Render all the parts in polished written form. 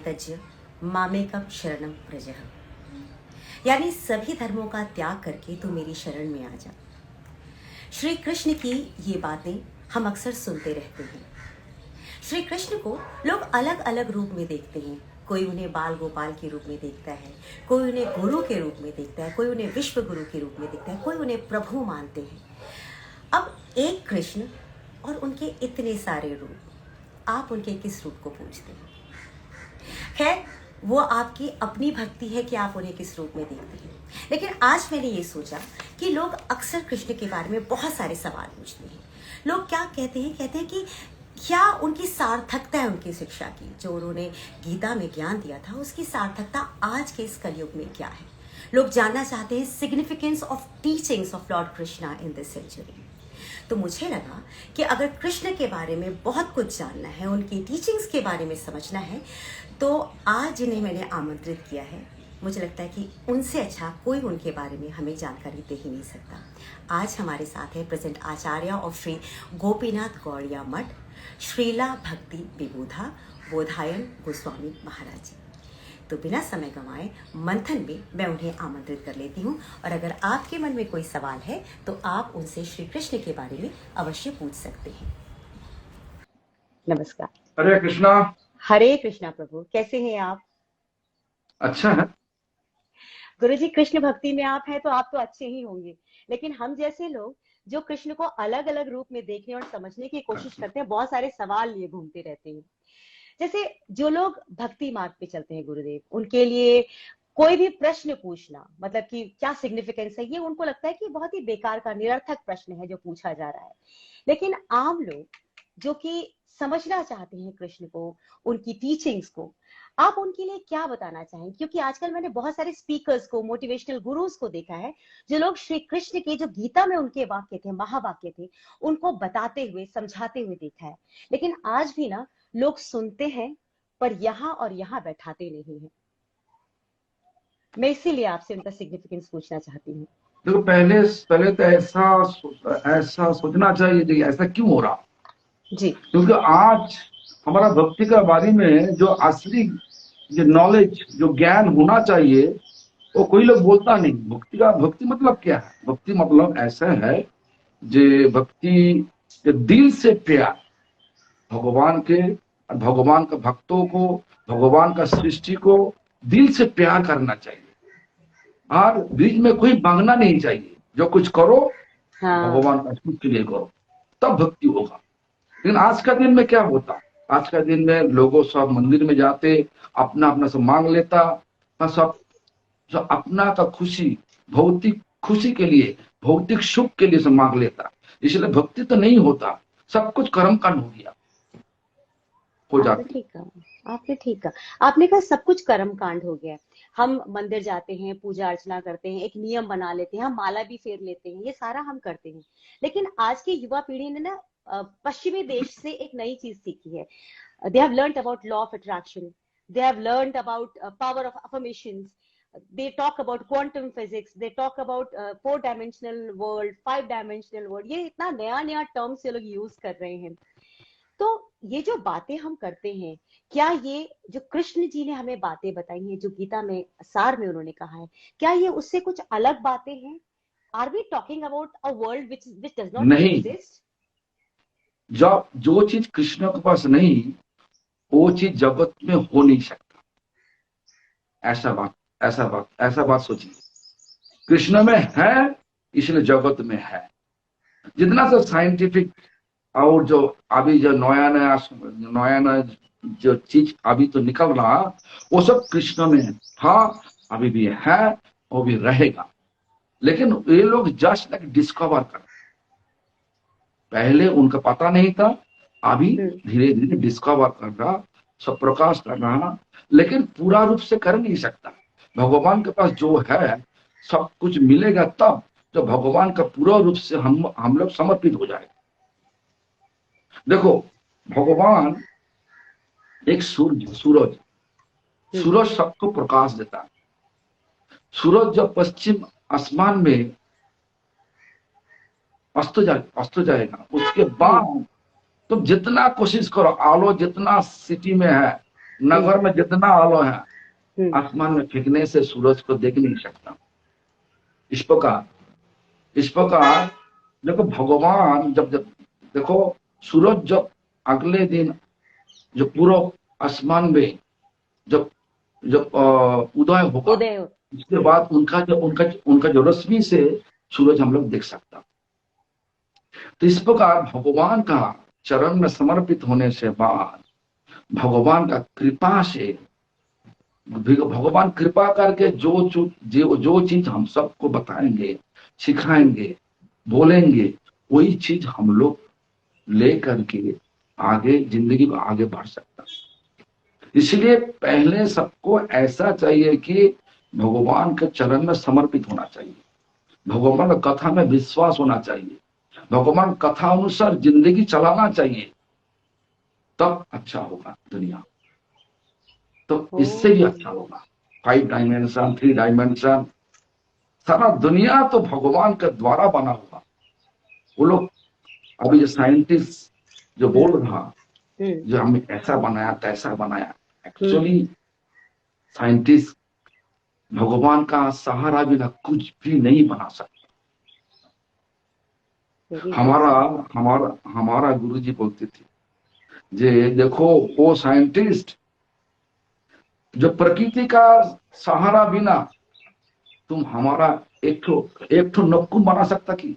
तज्य मामेकम शरणम प्रजः, यानी सभी धर्मों का त्याग करके तू मेरी शरण में आ जा। श्री कृष्ण की ये बातें हम अक्सर सुनते रहते हैं। श्री कृष्ण को लोग अलग अलग रूप में देखते हैं। कोई उन्हें बाल गोपाल के रूप में देखता है, कोई उन्हें गुरु के रूप में देखता है, कोई उन्हें विश्व गुरु के रूप में देखता है, कोई उन्हें प्रभु मानते हैं। अब एक कृष्ण और उनके इतने सारे रूप, आप उनके किस रूप को पूजते हैं? खैर, वो आपकी अपनी भक्ति है कि आप उन्हें किस रूप में देखते हैं। लेकिन आज मैंने ये सोचा कि लोग अक्सर कृष्ण के बारे में बहुत सारे सवाल पूछते हैं। लोग क्या कहते हैं कि क्या उनकी सार्थकता है उनकी शिक्षा की, जो उन्होंने गीता में ज्ञान दिया था, उसकी सार्थकता आज के इस कलयुग में क्या है। लोग जानना चाहते हैं significance of teachings of lord Krishna in this century. तो मुझे लगा कि अगर कृष्ण के बारे में बहुत कुछ जानना है, उनकी टीचिंग्स के बारे में समझना है, तो आज जिन्हें मैंने आमंत्रित किया है, मुझे लगता है कि उनसे अच्छा कोई उनके बारे में हमें जानकारी दे ही नहीं सकता। आज हमारे साथ है present Acharya of Shri Gopinath Gaudiya मठ, श्रीला भक्ति विबुधा बोधायन गोस्वामी महाराज जी। तो बिना समय गंवाए मंथन में मैं उन्हें आमंत्रित कर लेती हूँ, और अगर आपके मन में कोई सवाल है तो आप उनसे श्री कृष्ण के बारे में अवश्य पूछ सकते हैं। नमस्कार। हरे कृष्णा। हरे कृष्णा प्रभु, कैसे हैं आप? अच्छा है गुरुजी, कृष्ण भक्ति में आप हैं तो आप तो अच्छे ही होंगे, लेकिन हम जैसे लोग जो कृष्ण को अलग अलग रूप में देखने और समझने की कोशिश करते हैं, बहुत सारे सवाल लिए घूमते रहते हैं। जैसे जो लोग भक्ति मार्ग पे चलते हैं गुरुदेव, उनके लिए कोई भी प्रश्न पूछना, मतलब कि क्या सिग्निफिकेंस है, ये उनको लगता है कि बहुत ही बेकार का निरर्थक प्रश्न है जो पूछा जा रहा है। लेकिन आम लोग जो कि समझना चाहते हैं कृष्ण को, उनकी टीचिंग्स को, आप उनके लिए क्या बताना चाहेंगे? क्योंकि आजकल मैंने बहुत सारे स्पीकर्स को, मोटिवेशनल गुरुज को देखा है, जो लोग श्री कृष्ण के जो गीता में उनके वाक्य थे, महावाक्य थे, उनको बताते हुए, समझाते हुए देखा है। लेकिन आज भी ना लोग सुनते हैं पर यहाँ और यहाँ बैठाते नहीं है। मैं इसीलिए आपसे उनका सिग्निफिकेंस पूछना चाहती हूँ। देखो, पहले तो ऐसा सोचना चाहिए कि ऐसा क्यों हो रहा जी। क्योंकि आज हमारा भक्ति के बारे में जो असली जो नॉलेज, जो ज्ञान होना चाहिए, वो कोई लोग बोलता नहीं। भक्ति मतलब क्या है? भक्ति मतलब ऐसा है जो भक्ति दिल से प्यार भगवान के, भगवान का भक्तों को, भगवान का सृष्टि को दिल से प्यार करना चाहिए, और बीच में कोई मांगना नहीं चाहिए। जो कुछ करो भगवान का सुख के लिए करो, तब भक्ति होगा। लेकिन आज का दिन में क्या होता? आज का दिन में लोगों सब मंदिर में जाते, अपना अपना सब मांग लेता, सब अपना का खुशी, भौतिक खुशी के लिए, भौतिक सुख के लिए सब मांग लेता। इसलिए भक्ति तो नहीं होता, सब कुछ कर्म कांड हो गया, हो जाती। आपने ठीक कहा। आपने कहा सब कुछ कर्म कांड हो गया। हम मंदिर जाते हैं, पूजा अर्चना करते हैं, एक नियम बना लेते हैं, हम माला भी फेर लेते हैं, ये सारा हम करते हैं। लेकिन आज की युवा पीढ़ी ने ना पश्चिमी देश से एक नई चीज सीखी है। They have learned about law of attraction, they have learned about power of affirmations, they talk about quantum physics, they talk about 4 dimensional world, 5 dimensional world। ये इतना नया नया टर्म्स ये लोग यूज कर रहे हैं। तो ये जो बातें हम करते हैं, क्या ये जो कृष्ण जी ने हमें बातें बताई हैं, जो गीता में सार में उन्होंने कहा है, क्या ये उससे कुछ अलग बातें हैं? Are we talking about a world which does not नहीं, exist? जो चीज कृष्ण के पास नहीं, वो चीज जगत में हो नहीं सकता। ऐसा बात सोचिए। कृष्ण में है, इसलिए जगत में है। जितना सब साइंटिफिक और जो अभी जो नया नया जो चीज अभी तो निकल रहा, वो सब कृष्ण में है। हाँ, अभी भी है, वो भी रहेगा। लेकिन ये लोग जस्ट लाइक डिस्कवर कर, पहले उनका पता नहीं था, अभी धीरे धीरे डिस्कवर कर रहा, सब प्रकाश कर रहा, लेकिन पूरा रूप से कर नहीं सकता। भगवान के पास जो है सब कुछ मिलेगा तब जब भगवान का पूरा रूप से हम लोग समर्पित हो जाए। देखो, भगवान एक सूरज सबको प्रकाश देता है। सूरज जब पश्चिम आसमान में अस्त जाएगा, उसके बाद तुम जितना कोशिश करो, आलो जितना सिटी में है, नगर में जितना आलो है हम्म, आसमान में फेंकने से सूरज को देख नहीं सकता। इस प्रकार देखो भगवान जब जब देखो सूरज जब अगले दिन जो पूरा आसमान में जब जब उदय होगा, उदय उसके बाद उनका जो रश्मि से सूरज हम लोग देख सकता। तो इस प्रकार भगवान का चरण में समर्पित होने से बाद भगवान का कृपा से भगवान कृपा करके जो चीज हम सबको बताएंगे, सिखाएंगे, बोलेंगे, वही चीज हम लोग ले करके आगे जिंदगी में आगे बढ़ सकता। इसलिए पहले सबको ऐसा चाहिए कि भगवान के चरण में समर्पित होना चाहिए, भगवान कथा में विश्वास होना चाहिए, भगवान कथा अनुसार जिंदगी चलाना चाहिए, तब अच्छा होगा दुनिया। तो इससे भी अच्छा होगा। 5 डायमेंशन, 3 डायमेंशन, सारा दुनिया तो भगवान के द्वारा बना हुआ। वो लोग अभी जो साइंटिस्ट जो बोल रहा, जो हमें ऐसा बनाया तैसा बनाया, एक्चुअली साइंटिस्ट भगवान का सहारा बिना कुछ भी नहीं बना सकता। हमारा हमारा हमारा गुरुजी बोलते थे जे देखो वो साइंटिस्ट जो प्रकृति का सहारा बिना तुम हमारा एक ठो नक्कुन बना सकता कि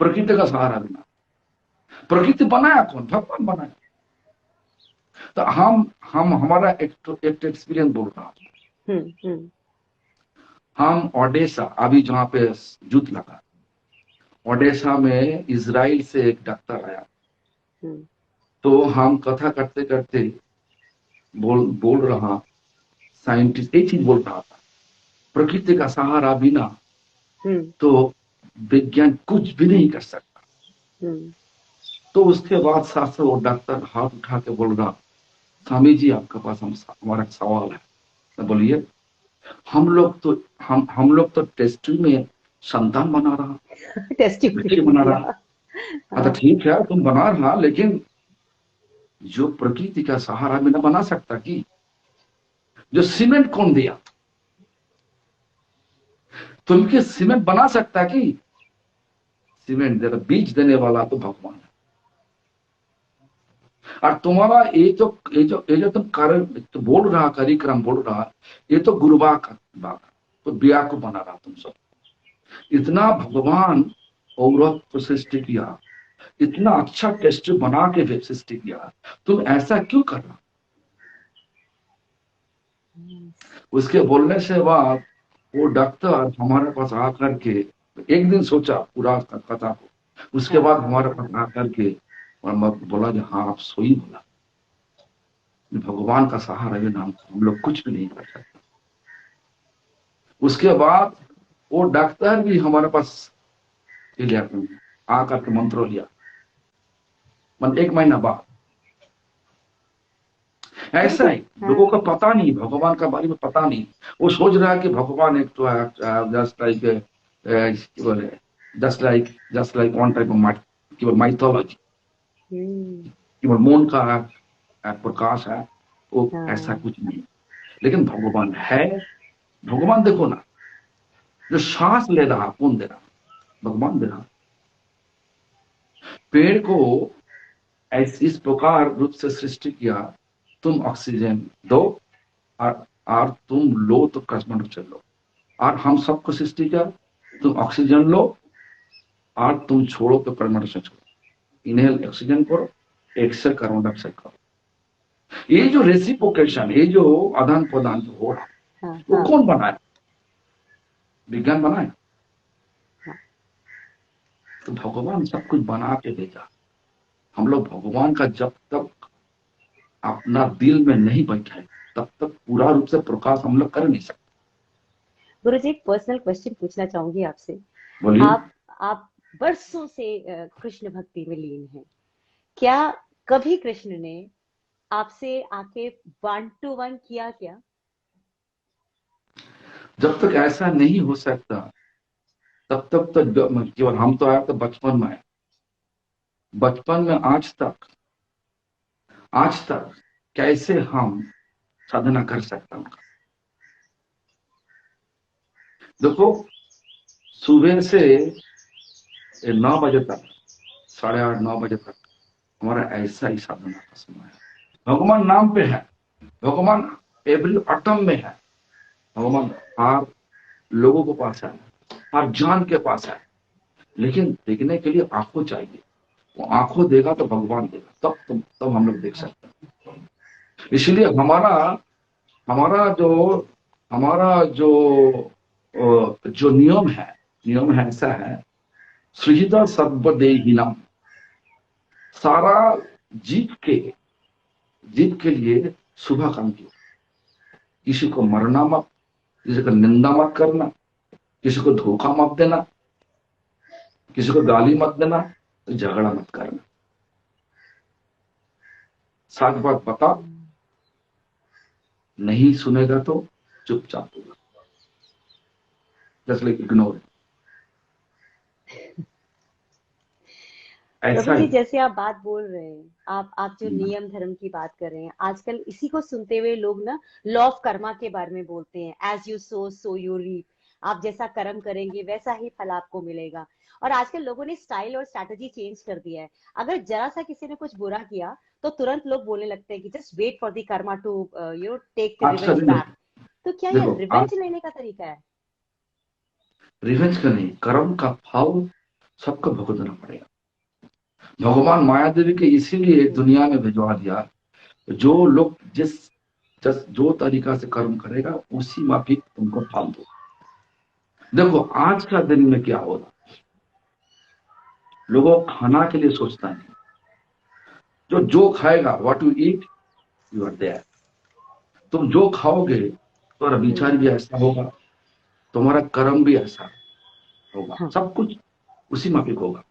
प्रकृति का सहारा बिना? प्रकृति बनाया कौन? भगवान बनाया। तो हम हमारा एक एक्सपीरियंस बोल रहा हूं। हम ओडेसा अभी जहां पे युद्ध लगा, ओडेसा में इजराइल से एक डॉक्टर आया। तो हम कथा करते करते बोल रहा, साइंटिस्ट एक चीज बोल रहा था, प्रकृति का सहारा बिना तो विज्ञान कुछ भी नहीं कर सकता। तो उसके बाद साथ से वो डॉक्टर हाथ उठा के बोल रहा, स्वामी जी आपके पास हमारा सवाल है। तो बोलिए। हम लोग तो टेस्ट में संतान बना रहा, बच्चे बना रहा। तो ठीक है तुम बना रहा, लेकिन जो प्रकृति का सहारा बिना बना सकता कि? जो सीमेंट कौन दिया? तुमके सीमेंट बना सकता कि? सीमेंट दे बीज देने वाला तो भगवान है। और तुम्हारा ये जो तुम तो बोल रहा कार्यक्रम बोल रहा, ये तो गुरुबा का बात, तो बिया को बना रहा तुम सब। इतना भगवान औरत को सृष्टि किया, इतना अच्छा टेस्ट बना के सृष्टि किया, तुम ऐसा क्यों कर रहा? उसके बोलने से बाद वो डॉक्टर हमारे पास आकर के एक दिन सोचा पूरा कथा को, उसके बाद हमारे पास आकर के और बोला कि हाँ आप सोई बोला, भगवान का सहारा बिना हम लोग कुछ भी नहीं कर सकते। उसके बाद वो डॉक्टर भी हमारे पास आकर के मंत्र लिया, मतलब 1 महीना बाद। ऐसा ही लोगों को पता नहीं, भगवान का बारे में पता नहीं। वो सोच रहा है कि भगवान एक तो just like one type of केवल माइथोलॉजी, केवल मौन का प्रकाश है, वो ऐसा कुछ नहीं। लेकिन भगवान है। भगवान देखो ना, जो सांस ले रहा कौन दे रहा? भगवान दे रहा। पेड़ को इस प्रकार रूप से सृष्टि किया, तुम ऑक्सीजन दो और तुम लो तो कार्बन डाइऑक्साइड लो, और हम सबको सृष्टि किया, तुम ऑक्सीजन लो और तुम छोड़ो तो कार्बन डाइऑक्साइड छोड़ो। इनहेल ऑक्सीजन करो, एक्सेल कार्बन डाइऑक्साइड करो। ये जो रेसिप्रोकेशन, ये जो आदान प्रदान जो हो रहा, वो कौन बनाया? विज्ञान बनाया? तो भगवान सब कुछ बना के भेजा। हम लोग भगवान का जब तक अपना दिल में नहीं बैठे तब तक पूरा रूप से प्रकाश हम लोग कर नहीं सकते। गुरुजी एक पर्सनल क्वेश्चन पूछना चाहूंगी आपसे। बोलिए। आप बरसों से कृष्ण भक्ति में लीन हैं, क्या कभी कृष्ण ने आपसे आके 1 to 1 किया क्या? जब तक ऐसा नहीं हो सकता तब तक तो केवल हम तो आए तो बचपन में, बचपन में आज तक आज तक कैसे हम साधना कर सकते हैं उनका। देखो, सुबह से 9 बजे तक, 8:30-9 बजे तक हमारा ऐसा ही साधना का समय है। भगवान नाम पे है, भगवान एवरी अटम में है, भगवान हर लोगों के पास है, हर जान के पास है, लेकिन देखने के लिए आंखों चाहिए। वो आंखों देगा तो भगवान देगा, तब हम लोग देख सकते हैं। इसलिए हमारा हमारा जो हमारा जो नियम है ऐसा है, सृजिता सर्वदेहिनम, सारा जीव के लिए शुभ काम किया। किसी को मरना मत, किसी को निंदा मत करना, किसी को धोखा मत देना, किसी को गाली मत देना, झगड़ा मत करना। सच बात बता, नहीं सुनेगा तो चुपचाप होगा, जस्ट लाइक इग्नोर। प्रभु ऐसा जी, ही। जैसे आप बात बोल रहे हैं, आप जो नियम धर्म की बात कर रहे हैं, आजकल इसी को सुनते हुए लोग ना लॉ ऑफ कर्मा के बारे में बोलते हैं, as you sow so you reap. आप जैसा कर्म करेंगे वैसा ही फल आपको मिलेगा। और आजकल लोगों ने स्टाइल और स्ट्रैटेजी चेंज कर दिया है। अगर जरा सा किसी ने कुछ बुरा किया तो तुरंत लोग बोलने लगते हैं कि just wait for the karma to take the आज का रिवेंज दिन बैक। तो क्या ये देखो, आज रिवेंज लेने का तरीका है? रिवेंज का नहीं, कर्म का फल सबको भुगतना पड़ेगा। भगवान माया देवी के इसीलिए दुनिया में भिजवा दिया, जो लोग जो तरीका से कर्म करेगा उसी माफिक उनको फल दो। देखो, आज का दिन में क्या होगा, लोगों खाना के लिए सोचता नहीं, जो खाएगा, what you eat you are there. तुम जो खाओगे तुम्हारा विचार भी ऐसा होगा, तुम्हारा कर्म भी ऐसा होगा, हाँ। सब कुछ उसी माफिक होगा।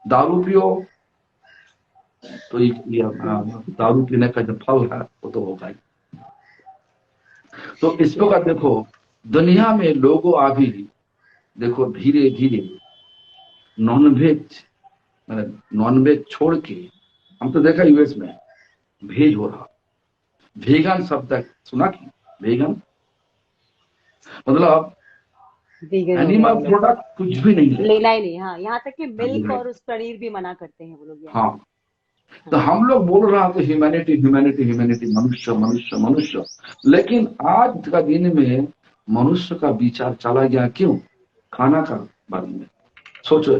दारू पियो तो दारू पीने का जो फल है वो तो होगा ही। तो इस प्रकार देखो, दुनिया में लोगों अभी देखो धीरे धीरे नॉनवेज छोड़ के, हम तो देखा यूएस में भेज हो रहा। वेगन शब्द सुना कि वेगन मतलब vegan हो गए एनिमल वो लोग, प्रोडक्ट कुछ भी नहीं लेना। लेना ही नहीं। हाँ, यहाँ तक कि मिल्क और उस पनीर भी मना करते हैं वो लोग यहाँ। हाँ, तो हम लोग बोल रहा तो ह्यूमैनिटी ह्यूमैनिटी ह्यूमैनिटी, मनुष्य मनुष्य मनुष्य, लेकिन आज का दिन में मनुष्य का विचार चला गया। क्यों? खाना का बारे में सोचो,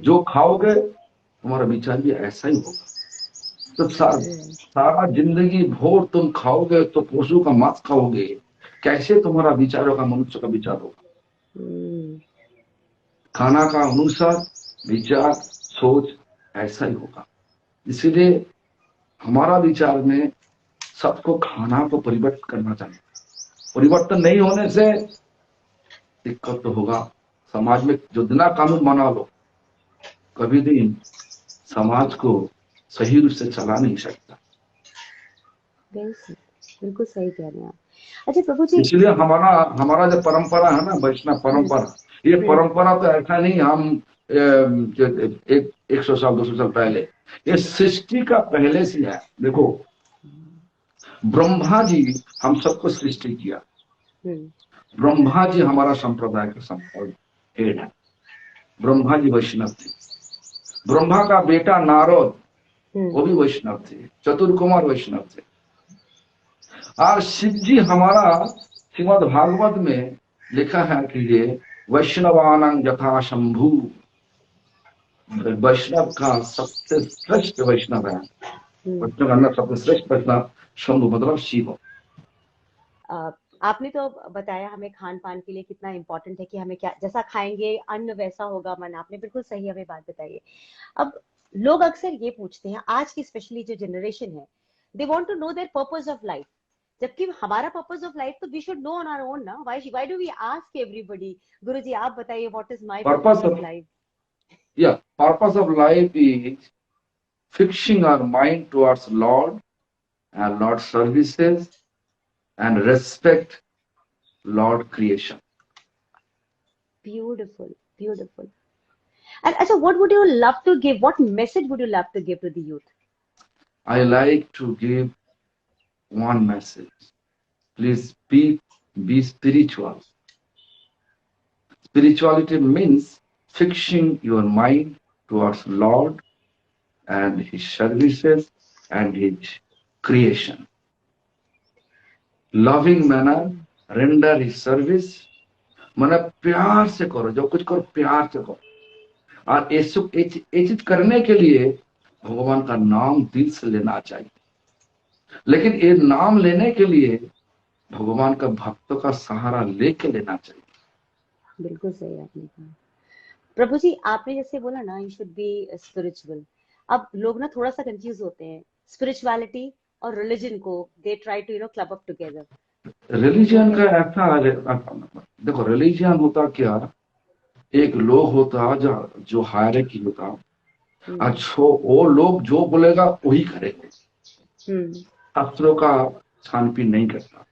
जो खाओगे तुम्हारा विचार भी ऐसा ही होगा। तो सारा जिंदगी भोर तुम खाओगे तो पशु का मांस खाओगे, कैसे तुम्हारा विचार होगा, मनुष्य का विचार होगा। खाना का अनुसार विचार सोच ऐसा ही होगा। इसीलिए हमारा विचार में सबको खाना को परिवर्तन करना चाहिए। परिवर्तन नहीं होने से दिक्कत तो होगा। समाज में जो जितना कानून बना लो, कभी भी समाज को सही रूप से चला नहीं सकता। बिल्कुल सही कह रहे हैं आप। अच्छा प्रभु जी, इसलिए हमारा जो परंपरा है ना, वैष्णव परंपरा, ये परंपरा तो ऐसा नहीं हम 100 साल 200 साल पहले, ये सृष्टि का पहले से है। देखो, ब्रह्मा जी हम सबको सृष्टि किया। ब्रह्मा जी हमारा संप्रदाय का हेड है। ब्रह्मा जी वैष्णव थे। ब्रह्मा का बेटा नारद वो भी वैष्णव थे। चतुर्कुमार वैष्णव थे। और शिव जी हमारा श्रीमद् भागवत में लिखा है कि ये वैष्णवानां यथा शंभु, वैष्णव का सबसे श्रेष्ठ वैष्णव है। वैष्णव का अंदर सबसे श्रेष्ठ वैष्णव शंभु मतलब शिव। आपने तो बताया हमें खान पान के लिए कितना इम्पोर्टेंट है कि हमें क्या जैसा खाएंगे अन्न वैसा होगा मन। आपने बिल्कुल सही हमें बात बताई है। अब लोग अक्सर ये पूछते हैं, आज की स्पेशली जो जनरेशन है, they want to know their purpose of life. जबकि हमारा पर्पस ऑफ लाइफ तो we should know on our own ना। Why do we ask everybody? Guruji आप बताइए, what is my purpose of life? Yeah, purpose of life is fixing our mind towards Lord and Lord services and respect Lord creation. Beautiful. And अच्छा, what would you love to give? What message would you love to give to the youth? I like to give one message. Please be spiritual. Spirituality means fixing your mind towards Lord and His services and His creation. Loving manner, render His service. मैंने प्यार से करो, जो कुछ करो प्यार से करो। और ये चीज करने के लिए भगवान का नाम दिल से लेना चाहिए, लेकिन ये नाम लेने के लिए भगवान का भक्तों का सहारा लेके लेना चाहिए। बिल्कुल सही आपने कहा। प्रभु जी, आपने जैसे बोला ना, यू शुड बी स्पिरिचुअल। अब लोग ना थोड़ा सा कंफ्यूज होते हैं स्पिरिचुअलिटी और रिलीजन को, they try to club up together. Religion का ऐसा, देखो रिलीजन होता क्या, एक लोग होता जो हायरार्की होता, अच्छा वो लोग जो बोलेगा वही करेंगे, शास्त्रों का छानबीन नहीं करता।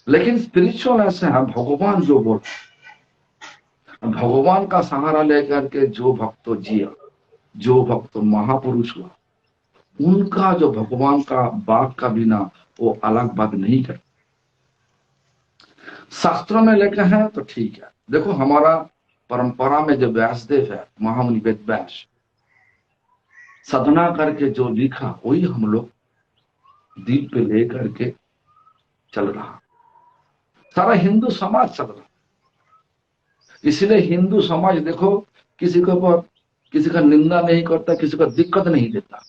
लेकिन स्पिरिचुअल ऐसे है, भगवान जो बोल, भगवान का सहारा लेकर के जो भक्त जिया, जो भक्त महापुरुष हुआ, उनका जो भगवान का बात का बिना वो अलग बात नहीं करता। शास्त्रों में लिखा है तो ठीक है। देखो हमारा परंपरा में जो व्यासदेव है, महामुनि वेद व्यास, साधना करके जो लिखा वही हम लोग दिल पे लेकर के चल रहा, सारा हिंदू समाज चल रहा। इसलिए हिंदू समाज देखो किसी के ऊपर किसी का निंदा नहीं करता, किसी का दिक्कत नहीं देता।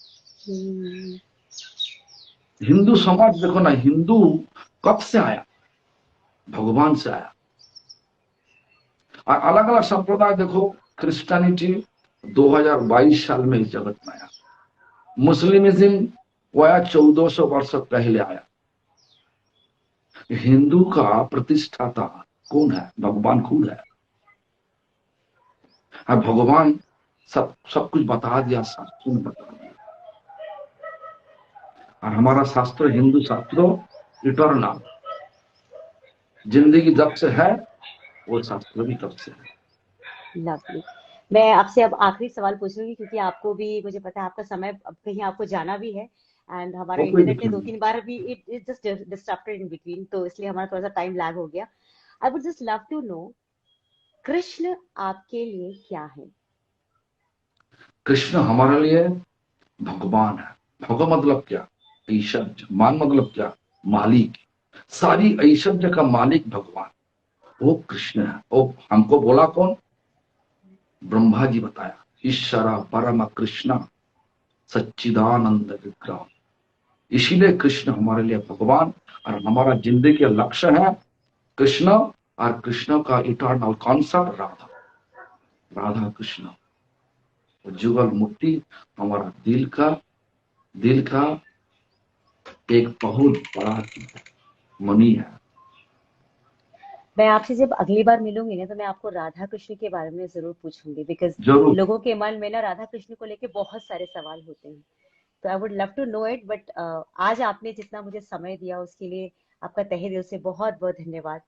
हिंदू समाज देखो ना, हिंदू कब से आया, भगवान से आया। और अलग अलग संप्रदाय देखो, क्रिश्चियनिटी 2022 साल में इस जगत में आया, मुस्लिमिज्म वो आया 1400 वर्ष पहले आया। हिंदू का प्रतिष्ठाता कौन है? भगवान खुद है। भगवान सब कुछ बता दिया, शास्त्रों में बता दिया। और हमारा शास्त्र, हिंदू शास्त्रों इटर्नल, जिंदगी जब से है वो शास्त्र भी तब से है। लवली। मैं आपसे अब आखिरी सवाल पूछूंगी, क्योंकि आपको भी, मुझे पता है आपका समय, अब कहीं आपको जाना भी है, एंड हमारा इंटरनेट ने 2-3 बार भी it just disturbed in between, तो इसलिए हमारा थोड़ा सा टाइम लैग हो गया। I would just love to know, Krishna आपके लिए क्या है? कृष्ण हमारे लिए भगवान है। भगवान मतलब क्या? ऐश्वर्य। मान मतलब क्या? मालिक। सारी ऐश्वर्य का मालिक भगवान, वो कृष्ण है। वो हमको बोला कौन? ब्रह्मा जी बताया, ईश्वरा परम कृष्ण सच्चिदानंद विग्रह। इसीलिए कृष्ण हमारे लिए भगवान, और हमारा जिंदगी का लक्ष्य है कृष्ण, और कृष्ण का इटर्नल कॉन्सेप्ट राधा, राधा कृष्ण। जुगल मुक्ति हमारा दिल का एक बहुत बड़ा मणि है। मैं आपसे जब अगली बार मिलूंगी ना, तो मैं आपको राधा कृष्ण के बारे में जरूर पूछूंगी, बिकॉज जरूर। लोगों के मन में ना राधा कृष्ण को लेके बहुत सारे सवाल होते हैं, तो I would love to know it. But आज आपने जितना मुझे समय दिया उसके लिए आपका तहे दिल से बहुत बहुत धन्यवाद।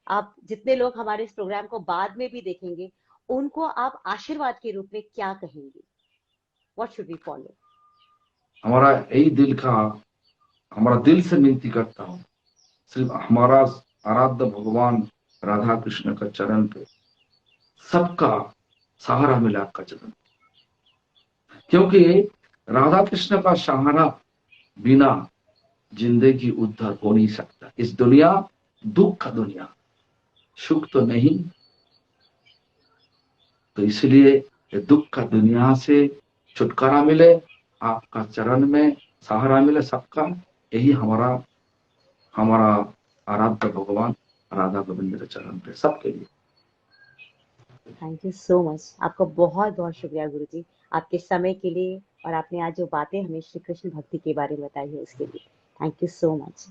आप जितने लोग हमारे इस प्रोग्राम को बाद में भी देखेंगे, उनको आप आशीर्वाद के रूप में क्या कहेंगे? What should we follow? हमारा यही हमारा दिल से विनती करता हूँ, सिर्फ हमारा आराध्य भगवान राधा कृष्ण का चरण पे सबका सहारा मिला, आपका चरण। क्योंकि राधा कृष्ण का सहारा बिना जिंदगी उद्धार हो नहीं सकता। इस दुनिया दुख का दुनिया, सुख तो नहीं। तो इसलिए ये दुख का दुनिया से छुटकारा मिले, आपका चरण में सहारा मिले सबका, यही हमारा आराध्य भगवान राधा गोविंद के चरण पे सबके लिए। Thank you so much. आपका बहुत बहुत शुक्रिया गुरु जी, आपके समय के लिए, और आपने आज जो बातें हमें श्री कृष्ण भक्ति के बारे में बताई है उसके लिए। Thank you so much.